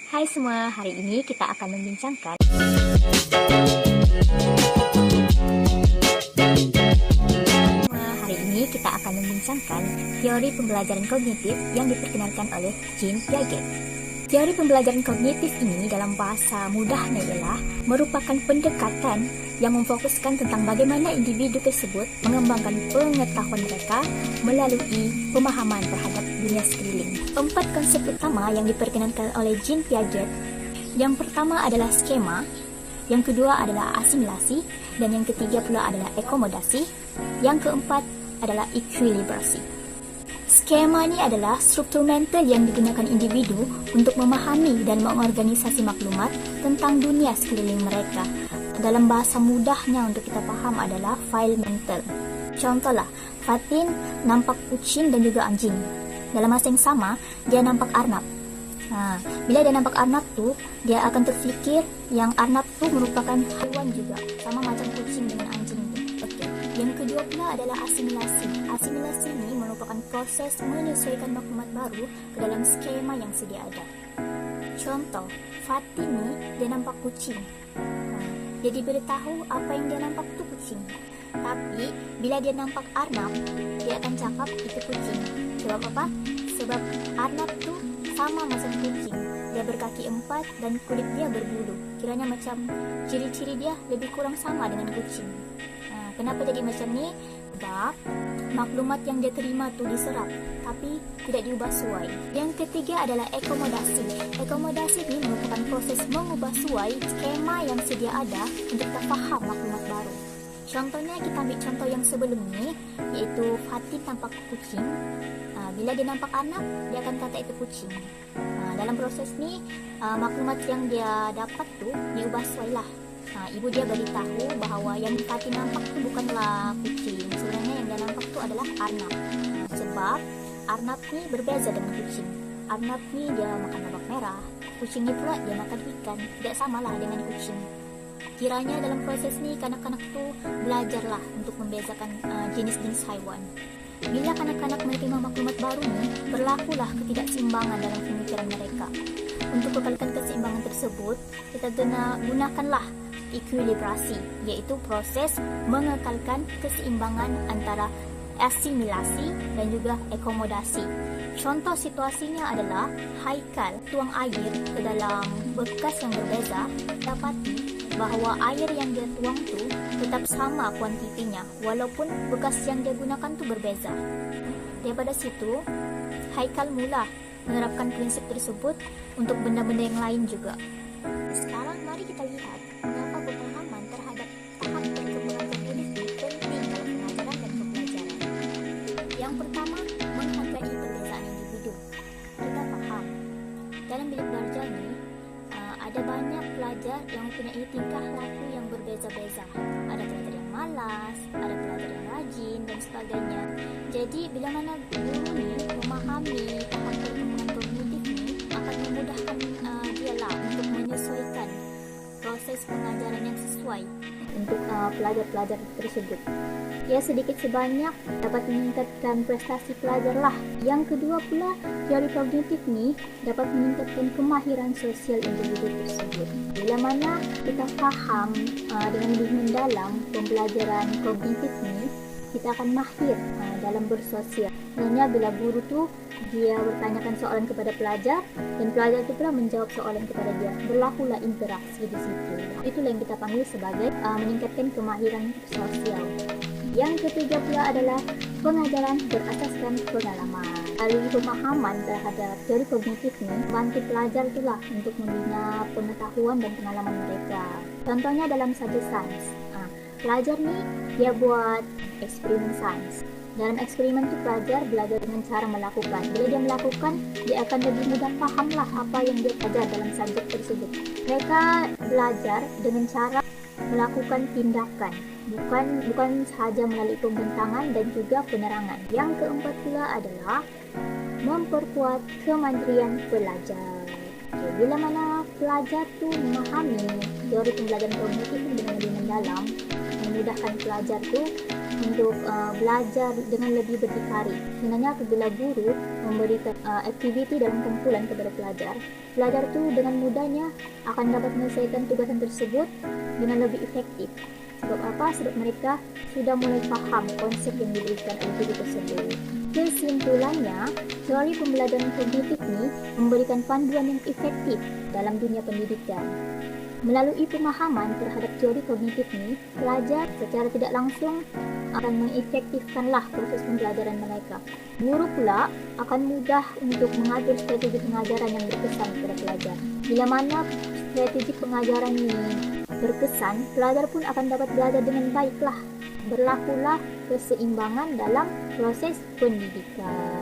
Hai semua, hari ini kita akan membincangkan teori pembelajaran kognitif yang diperkenalkan oleh Jean Piaget. Teori pembelajaran kognitif ini dalam bahasa mudahnya ialah merupakan pendekatan yang memfokuskan tentang bagaimana individu tersebut mengembangkan pengetahuan mereka melalui pemahaman terhadap dunia sekeliling. 4 konsep utama yang diperkenalkan oleh Jean Piaget. Yang pertama adalah skema, yang kedua adalah asimilasi, dan yang ketiga pula adalah akomodasi, yang keempat adalah ekuilibrasi. Skema ini adalah struktur mental yang digunakan individu untuk memahami dan mengorganisasi maklumat tentang dunia sekeliling mereka. Dalam bahasa mudahnya untuk kita faham adalah file mental. Contohlah, Fatin nampak kucing dan juga anjing. Dalam masa yang sama, dia nampak arnab. Bila dia nampak arnab tu, dia akan terfikir yang arnab tu merupakan haiwan juga, sama macam kucing dengan anjing tu. Yang kedua pula adalah asimilasi. Asimilasi ini merupakan proses menyesuaikan maklumat baru ke dalam skema yang sedia ada. Contoh, Fatin ni dia nampak kucing. Dia diberitahu apa yang dia nampak tu kucing. Tapi bila dia nampak arnab, dia akan cakap itu kucing. Sebab apa? Sebab arnab tu sama macam kucing. Dia berkaki 4 dan kulit dia berbulu. Kiranya macam ciri-ciri dia lebih kurang sama dengan kucing. Kenapa jadi macam ni? Sebab maklumat yang dia terima tu diserap tapi tidak diubah suai. Yang ketiga adalah akomodasi. Akomodasi ini merupakan proses mengubah suai skema yang sedia ada untuk kita faham maklumat baru. Contohnya kita ambil contoh yang sebelum ni, iaitu Fatin nampak kucing. Bila dia nampak anak, dia akan kata itu kucing. Dalam proses ni, maklumat yang dia dapat tu diubah suai lah. Ibu dia beritahu bahawa yang Fatin nampak tu bukanlah kucing. Sebenarnya yang dia nampak tu adalah arnab. Sebab arnab ni berbeza dengan kucing. Arnab ni dia makan babak merah. Kucing ni pula dia makan ikan. Tidak samalah dengan kucing. Kiranya dalam proses ni kanak-kanak tu belajarlah untuk membezakan jenis-jenis haiwan. Bila kanak-kanak menerima maklumat baru ni, berlakulah ketidakseimbangan dalam pemikiran mereka. Untuk kekalkan keseimbangan tersebut, kita gunakanlah ekuilibrasi, iaitu proses mengekalkan keseimbangan antara asimilasi dan juga akomodasi. Contoh situasinya adalah Haikal tuang air ke dalam bekas yang berbeza, dapati bahawa air yang dia tuang tu tetap sama kuantitinya walaupun bekas yang dia gunakan tu berbeza. Daripada situ, Haikal mula menerapkan prinsip tersebut untuk benda-benda yang lain juga. Sekarang mari kita lihat mengapa pemahaman terhadap tahap perkembangan kognitif penting dalam pengajaran dan pembelajaran. Yang pertama, menghargai perbezaan individu. Kita faham, dalam bilik belajar ni, ada banyak pelajar yang mempunyai tingkah laku yang berbeza-beza. Ada pelajar yang malas, ada pelajar yang rajin dan sebagainya. Jadi bila mana guru ni memahami tahap perkembangan kognitif ni, akan memudahkan dia lah untuk menyesuaikan proses pengajaran yang sesuai untuk pelajar-pelajar tersebut. Ya, sedikit sebanyak dapat meningkatkan prestasi pelajar lah. Yang kedua pula, teori kognitif ni dapat meningkatkan kemahiran sosial individu tersebut. Bila mana kita faham dengan lebih mendalam pembelajaran kognitif ni, kita akan mahir dalam bersosial. Sebenarnya bila guru tu dia bertanyakan soalan kepada pelajar dan pelajar tu pula menjawab soalan kepada dia, berlakulah interaksi di situ. Itulah yang kita panggil sebagai meningkatkan kemahiran sosial. Yang ketiga pula adalah pengajaran berasaskan pengalaman. Melalui pemahaman terhadap teori kognitif ni, bantu pelajar itulah untuk membina pengetahuan dan pengalaman mereka. Contohnya dalam subjek sains. Pelajar ni dia buat eksperimen sains. Dalam eksperimen tu pelajar belajar dengan cara melakukan. Bila dia melakukan, dia akan lebih mudah fahamlah apa yang dia belajar dalam subjek tersebut. Mereka belajar dengan cara melakukan tindakan, bukan sahaja melalui pembentangan dan juga penerangan. Yang keempat pula adalah memperkuat kemandirian pelajar. Bila mana pelajar tu memahami teori pembelajaran kognitif dengan lebih mendalam, memudahkan pelajar tu untuk belajar dengan lebih berdikari. Sebenarnya apabila guru memberikan aktiviti dalam kumpulan kepada pelajar, pelajar itu dengan mudahnya akan dapat menyelesaikan tugasan tersebut dengan lebih efektif. Sebab apa? Sebab mereka sudah mulai paham konsep yang diberikan oleh guru tersebut. Kesimpulannya, teori pembelajaran kognitif ini memberikan panduan yang efektif dalam dunia pendidikan. Melalui pemahaman terhadap teori kognitif ini, pelajar secara tidak langsung akan mengefektifkanlah proses pembelajaran mereka. Guru pula akan mudah untuk mengatur strategi pengajaran yang berkesan kepada pelajar. Bila mana strategi pengajaran ini berkesan, pelajar pun akan dapat belajar dengan baiklah. Berlakulah keseimbangan dalam proses pendidikan.